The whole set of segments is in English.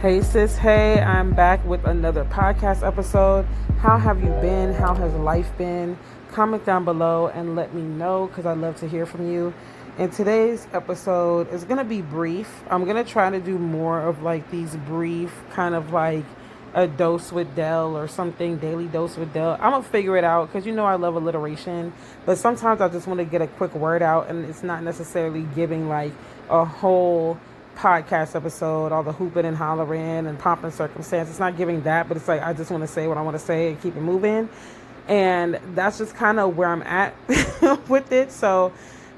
Hey sis, hey, I'm back with another podcast episode. How have you been? How has life been? Comment down below and let me know because I'd love to hear from you. And today's episode is going to be brief. I'm going to try to do more of like these brief kind of like a dose with Delle or something, daily dose with Delle. I'm going to figure it out because I love alliteration, but sometimes I just want to get a quick word out and it's not necessarily giving like a whole podcast episode, all the hooping and hollering and pomp and circumstance. It's not giving that, but it's like I just want to say what I want to say and keep it moving. And that's just kind of where I'm at with it. So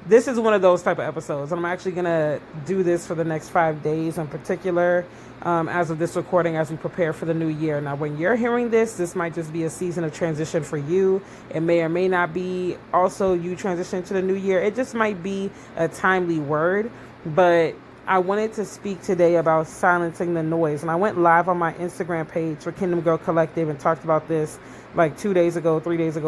this is one of those type of episodes. And I'm actually going to do this for the next 5 days in particular, as of this recording, as we prepare for the new year. Now, when you're hearing this might just be a season of transition for you. It may or may not be also you transition to the new year. It just might be a timely word, but I wanted to speak today about silencing the noise. And I went live on my Instagram page for Kingdom Girl Collective and talked about this like 3 days ago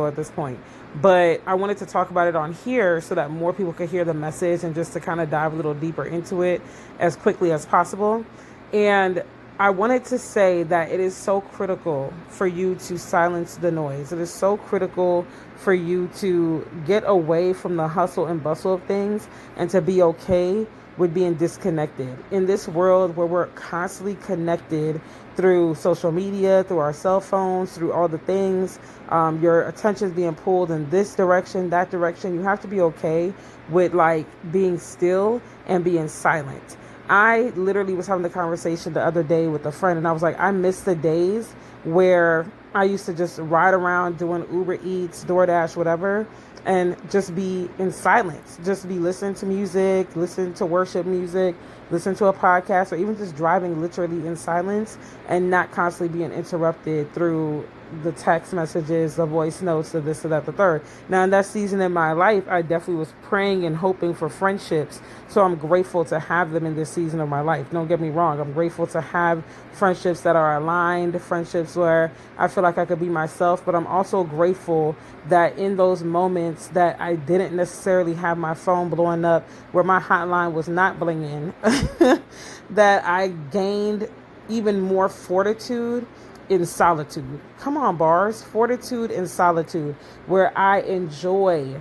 at this point. But I wanted to talk about it on here so that more people could hear the message and just to kind of dive a little deeper into it as quickly as possible. And I wanted to say that it is so critical for you to silence the noise. It is so critical for you to get away from the hustle and bustle of things and to be okay with being disconnected. In this world where we're constantly connected through social media, through our cell phones, through all the things, your attention is being pulled in this direction, that direction. You have to be okay with like being still and being silent. I literally was having a conversation the other day with a friend and I was like, I miss the days where I used to just ride around doing Uber Eats, DoorDash, whatever, and just be in silence, just be listening to music, listen to worship music, listen to a podcast, or even just driving literally in silence and not constantly being interrupted through the text messages, the voice notes, of this, or that, the third. Now, in that season in my life, I definitely was praying and hoping for friendships. So I'm grateful to have them in this season of my life. Don't get me wrong. I'm grateful to have friendships that are aligned, friendships where I feel like I could be myself. But I'm also grateful that in those moments that I didn't necessarily have my phone blowing up, where my hotline was not blinging, that I gained even more fortitude in solitude. Come on, bars. Fortitude in solitude, where I enjoy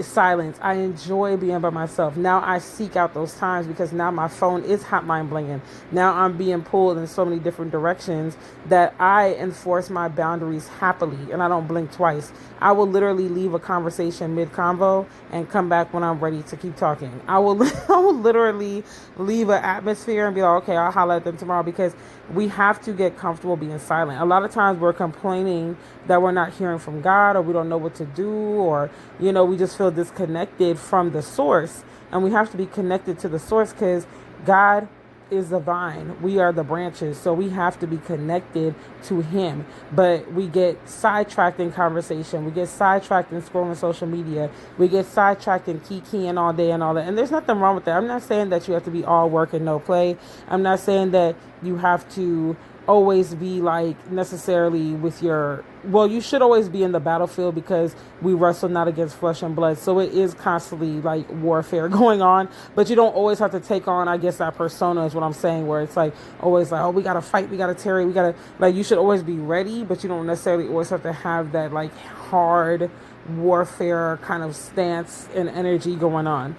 silence. I enjoy being by myself. Now I seek out those times because now my phone is hotline blinging. Now I'm being pulled in so many different directions that I enforce my boundaries happily and I don't blink twice. I will literally leave a conversation mid-convo and come back when I'm ready to keep talking. I will literally leave an atmosphere and be like, okay, I'll holler at them tomorrow, because we have to get comfortable being silent. A lot of times we're complaining that we're not hearing from God, or we don't know what to do, or, we just feel disconnected from the source. And we have to be connected to the source because God is the vine. We are the branches. So we have to be connected to him. But we get sidetracked in conversation. We get sidetracked in scrolling social media. We get sidetracked in kikiing all day and all that. And there's nothing wrong with that. I'm not saying that you have to be all work and no play. I'm not saying that you have to always be like necessarily with you should always be in the battlefield, because we wrestle not against flesh and blood. So it is constantly like warfare going on, but you don't always have to take on, I guess, that persona is what I'm saying, where it's like always like, oh, we got to fight, we got to tarry, we got to, like, you should always be ready, but you don't necessarily always have to have that like hard warfare kind of stance and energy going on.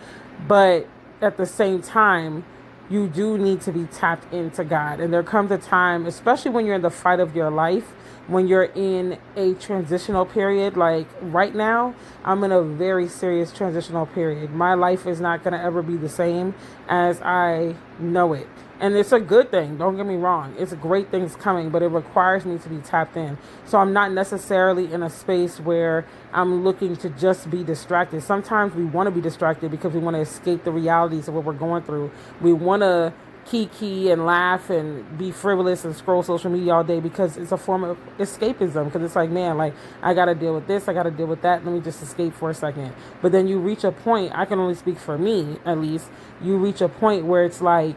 But at the same time, you do need to be tapped into God. And there comes a time, especially when you're in the fight of your life, when you're in a transitional period. Like right now, I'm in a very serious transitional period. My life is not going to ever be the same as I know it. And it's a good thing. Don't get me wrong. It's great things coming, but it requires me to be tapped in. So I'm not necessarily in a space where I'm looking to just be distracted. Sometimes we want to be distracted because we want to escape the realities of what we're going through. We want to kiki and laugh and be frivolous and scroll social media all day because it's a form of escapism. Because it's like, man, like, I got to deal with this, I got to deal with that. Let me just escape for a second. But then you reach a point, I can only speak for me at least, you reach a point where it's like,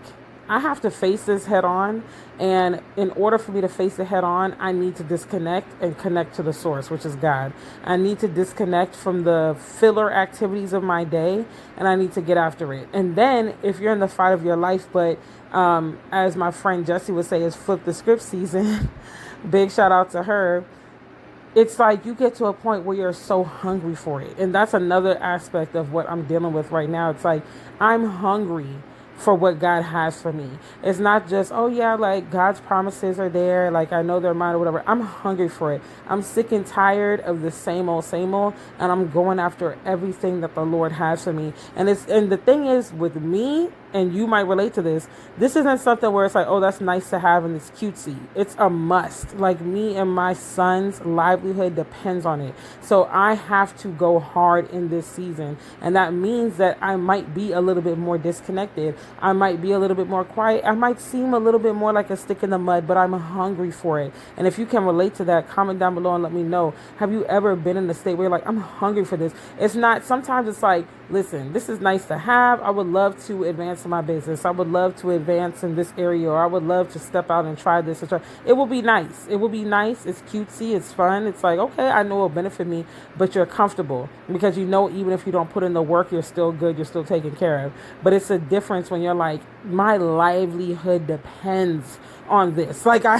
I have to face this head on. And in order for me to face it head on, I need to disconnect and connect to the source, which is God. I need to disconnect from the filler activities of my day, and I need to get after it. And then if you're in the fight of your life, but As my friend Jessie would say, is flip the script season. Big shout out to her. It's like you get to a point where you're so hungry for it. And that's another aspect of what I'm dealing with right now. It's like I'm hungry for what God has for me. It's not just, oh yeah, like God's promises are there, like I know they're mine or whatever. I'm hungry for it. I'm sick and tired of the same old, and I'm going after everything that the Lord has for me. And the thing is with me, and you might relate to this, this isn't something where it's like, oh, that's nice to have and it's cutesy. It's a must. Like me and my son's livelihood depends on it. So I have to go hard in this season. And that means that I might be a little bit more disconnected. I might be a little bit more quiet. I might seem a little bit more like a stick in the mud, but I'm hungry for it. And if you can relate to that, comment down below and let me know. Have you ever been in a state where you're like, I'm hungry for this? It's not, sometimes it's like, listen, this is nice to have. I would love to advance in my business. I would love to advance in this area, or I would love to step out and try this. It will be nice. It will be nice. It's cutesy. It's fun. It's like, okay, I know it will benefit me, but you're comfortable because you know even if you don't put in the work, you're still good. You're still taken care of. But it's a difference when you're like, my livelihood depends on this. Like I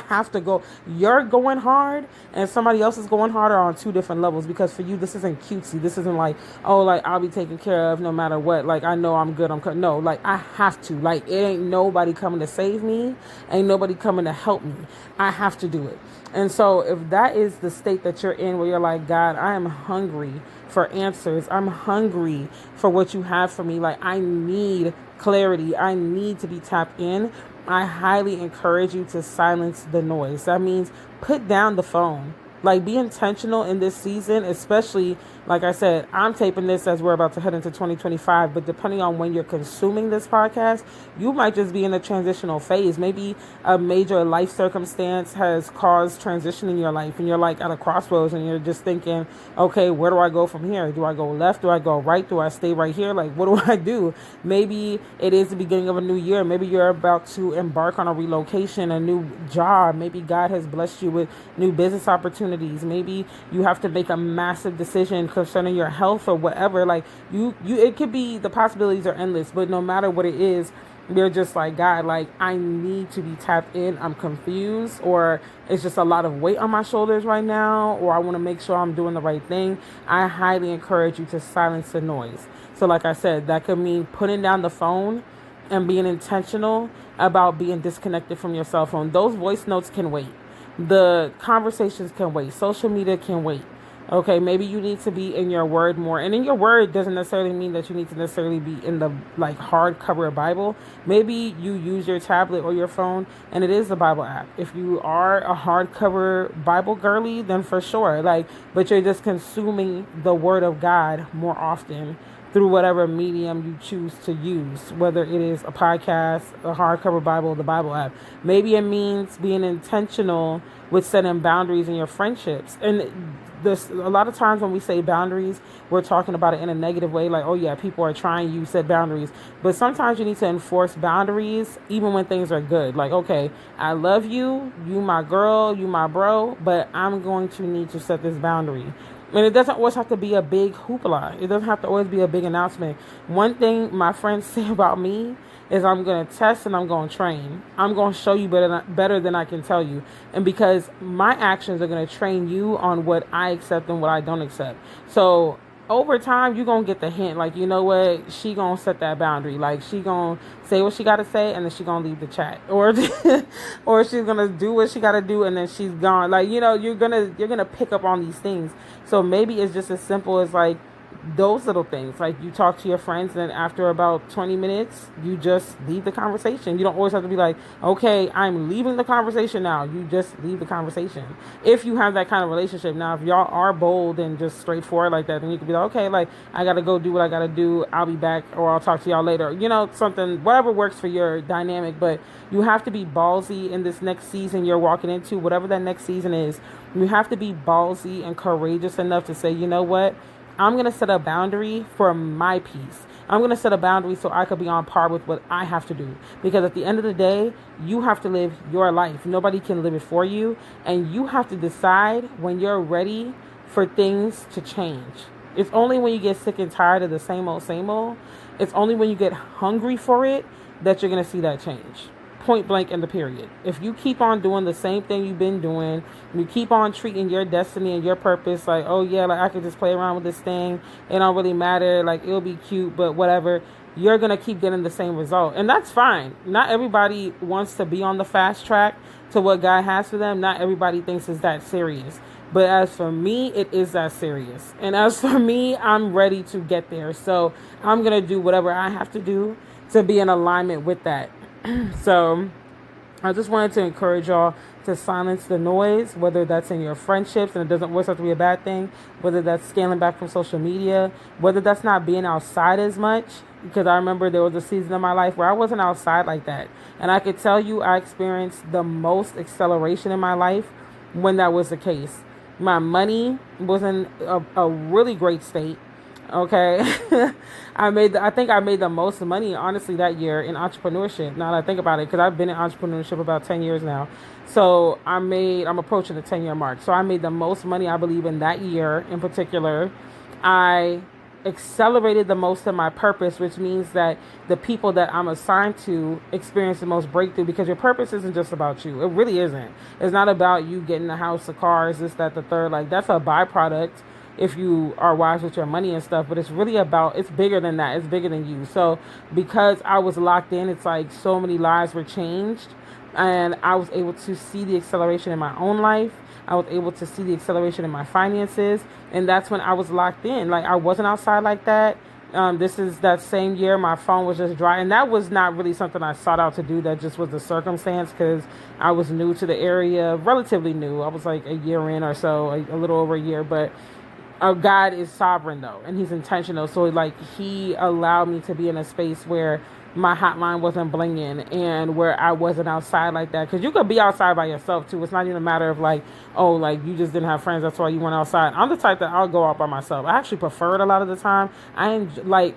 have to go. You're going hard and somebody else is going harder on two different levels, because for you this isn't cutesy. This isn't like, oh, like I'll be taken care of no matter what. Like I know I'm good. No, like I have to. Like it ain't nobody coming to save me. Ain't nobody coming to help me. I have to do it. And so if that is the state that you're in, where you're like, God, I am hungry for answers. I'm hungry for what you have for me. Like I need clarity. I need to be tapped in. I highly encourage you to silence the noise. That means put down the phone. Like be intentional in this season, especially, like I said, I'm taping this as we're about to head into 2025, but depending on when you're consuming this podcast, you might just be in a transitional phase. Maybe a major life circumstance has caused transition in your life and you're like at a crossroads and you're just thinking, okay, where do I go from here? Do I go left? Do I go right? Do I stay right here? Like, what do I do? Maybe it is the beginning of a new year. Maybe you're about to embark on a relocation, a new job. Maybe God has blessed you with new business opportunities. Maybe you have to make a massive decision concerning your health or whatever. Like it could be, the possibilities are endless, but no matter what it is, you're just like, God, like I need to be tapped in. I'm confused, or it's just a lot of weight on my shoulders right now, or I want to make sure I'm doing the right thing. I highly encourage you to silence the noise. So like I said, that could mean putting down the phone and being intentional about being disconnected from your cell phone. Those voice notes can wait. The conversations can wait. Social media can wait. Okay, maybe you need to be in your word more. And in your word doesn't necessarily mean that you need to necessarily be in the like hardcover Bible. Maybe you use your tablet or your phone and it is the Bible app. If you are a hardcover Bible girly, then for sure. But you're just consuming the word of God more often through whatever medium you choose to use, whether it is a podcast, a hardcover Bible, the Bible app. Maybe it means being intentional with setting boundaries in your friendships. And a lot of times when we say boundaries, we're talking about it in a negative way, like, oh yeah, people are trying you, set boundaries. But sometimes you need to enforce boundaries even when things are good. Like, okay, I love you, you my girl, you my bro, but I'm going to need to set this boundary. And it doesn't always have to be a big hoopla. It doesn't have to always be a big announcement. One thing my friends say about me is I'm going to test and I'm going to train. I'm going to show you better than I can tell you. And because my actions are going to train you on what I accept and what I don't accept. So over time, you're going to get the hint. Like, you know what? She going to set that boundary. Like, she going to say what she got to say and then she going to leave the chat. Or or she's going to do what she got to do and then she's gone. Like, you know, you're going to pick up on these things. So maybe it's just as simple as like those little things. Like you talk to your friends and after about 20 minutes, you just leave the conversation. You don't always have to be like, okay, I'm leaving the conversation now. You just leave the conversation. If you have that kind of relationship. Now, if y'all are bold and just straightforward like that, then you can be like, okay, like I got to go do what I got to do. I'll be back or I'll talk to y'all later. You know, something, whatever works for your dynamic. But you have to be ballsy in this next season you're walking into, whatever that next season is. You have to be ballsy and courageous enough to say, you know what? I'm going to set a boundary for my peace. I'm going to set a boundary so I could be on par with what I have to do. Because at the end of the day, you have to live your life. Nobody can live it for you. And you have to decide when you're ready for things to change. It's only when you get sick and tired of the same old. It's only when you get hungry for it that you're going to see that change. Point blank in the period. If you keep on doing the same thing you've been doing, you keep on treating your destiny and your purpose like, oh yeah, like I could just play around with this thing. It don't really matter. Like it'll be cute, but whatever. You're going to keep getting the same result. And that's fine. Not everybody wants to be on the fast track to what God has for them. Not everybody thinks it's that serious. But as for me, it is that serious. And as for me, I'm ready to get there. So I'm going to do whatever I have to do to be in alignment with that. So I just wanted to encourage y'all to silence the noise, whether that's in your friendships, and it doesn't always have to be a bad thing, whether that's scaling back from social media, whether that's not being outside as much, because I remember there was a season of my life where I wasn't outside like that. And I could tell you I experienced the most acceleration in my life when that was the case. My money was in a really great state. Okay. I think I made the most money, honestly, that year in entrepreneurship. Now that I think about it, because I've been in entrepreneurship about 10 years now. So I'm approaching the 10-year mark. So I made the most money, I believe, in that year in particular. I accelerated the most in my purpose, which means that the people that I'm assigned to experience the most breakthrough, because your purpose isn't just about you. It really isn't. It's not about you getting a house, a car, this, that, the third. Like that's a byproduct if you are wise with your money and stuff, but it's really about, it's bigger than that. It's bigger than you. So because I was locked in, it's like so many lives were changed, and I was able to see the acceleration in my own life. I was able to see the acceleration in my finances, and that's when I was locked in. Like I wasn't outside like that. This is that same year my phone was just dry, and that was not really something I sought out to do. That just was the circumstance, because I was new to the area, relatively new. I was like a year in or so, a little over a year, but God is sovereign though, and he's intentional. So like he allowed me to be in a space where my hotline wasn't blinging and where I wasn't outside like that. Because you could be outside by yourself too. It's not even a matter of like, oh, like you just didn't have friends, that's why you went outside. I'm the type that I'll go out by myself. I actually prefer it a lot of the time. I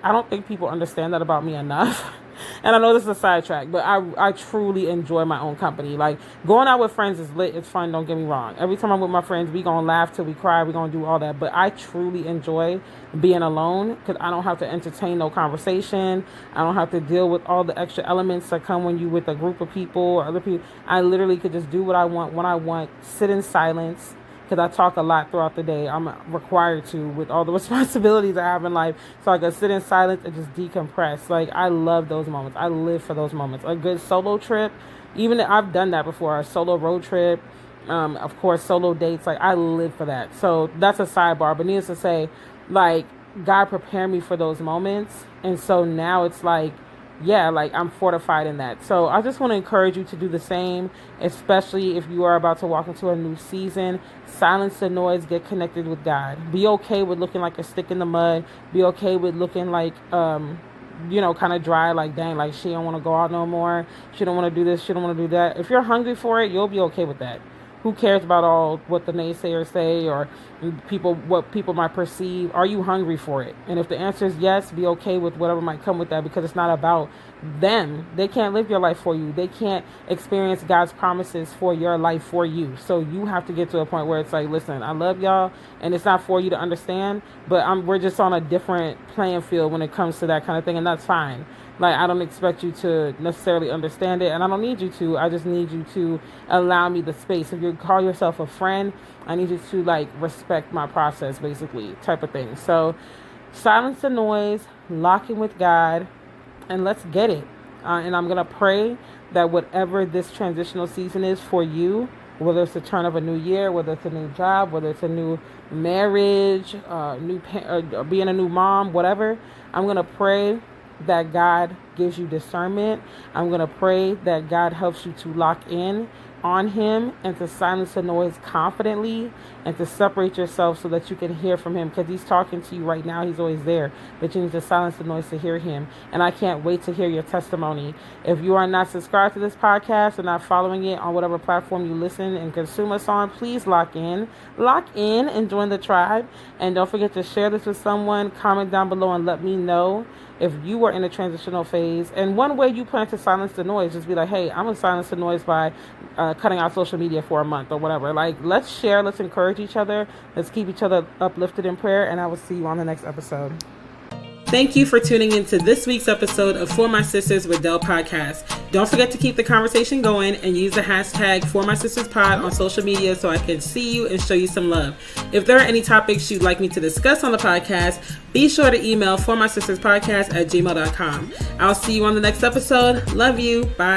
don't think people understand that about me enough. And I know this is a sidetrack, but I truly enjoy my own company. Like going out with friends is lit. It's fun. Don't get me wrong. Every time I'm with my friends, we gonna laugh till we cry. We gonna do all that. But I truly enjoy being alone, because I don't have to entertain no conversation. I don't have to deal with all the extra elements that come when you with a group of people or other people. I literally could just do what I want when I want, sit in silence, because I talk a lot throughout the day. I'm required to with all the responsibilities I have in life. So I can sit in silence and just decompress. Like, I love those moments. I live for those moments. A good solo trip, even if I've done that before, a solo road trip, of course, solo dates. Like, I live for that. So that's a sidebar. But needless to say, like, God prepared me for those moments. And so now it's like, yeah, like I'm fortified in that. So I just want to encourage you to do the same, especially if you are about to walk into a new season. Silence the noise, get connected with God. Be okay with looking like a stick in the mud. Be okay with looking like, kind of dry, like, dang, like she don't want to go out no more. She don't want to do this. She don't want to do that. If you're hungry for it, you'll be okay with that. Who cares about all what the naysayers say or what people might perceive? Are you hungry for it? And if the answer is yes, be okay with whatever might come with that, because it's not about them. They can't live your life for you. They can't experience God's promises for your life for you. So you have to get to a point where it's like, listen, I love y'all, and it's not for you to understand, but we're just on a different playing field when it comes to that kind of thing, and that's fine. Like, I don't expect you to necessarily understand it, and I don't need you to. I just need you to allow me the space. If you call yourself a friend, I need you to, like, respect my process, basically, type of thing. So, silence the noise, lock in with God, and let's get it. And I'm going to pray that whatever this transitional season is for you, whether it's the turn of a new year, whether it's a new job, whether it's a new marriage, being a new mom, whatever, I'm going to pray that God gives you discernment. I'm going to pray that God helps you to lock in on him and to silence the noise confidently and to separate yourself so that you can hear from him, because he's talking to you right now. He's always there, but you need to silence the noise to hear him. And I can't wait to hear your testimony. If you are not subscribed to this podcast and not following it on whatever platform you listen and consume us on, please lock in and join the tribe. And don't forget to share this with someone. Comment down below and let me know if you are in a transitional phase. And one way you plan to silence the noise, just be like, hey, I'm going to silence the noise by cutting out social media for a month or whatever. Like, let's share, let's encourage each other, let's keep each other uplifted in prayer, and I will see you on the next episode. Thank you for tuning into this week's episode of For My Sisters with Delle podcast. Don't forget to keep the conversation going and use the hashtag #ForMySistersPod on social media so I can see you and show you some love. If there are any topics you'd like me to discuss on the podcast, be sure to email formysisterspodcast@gmail.com. I'll see you on the next episode. Love you. Bye.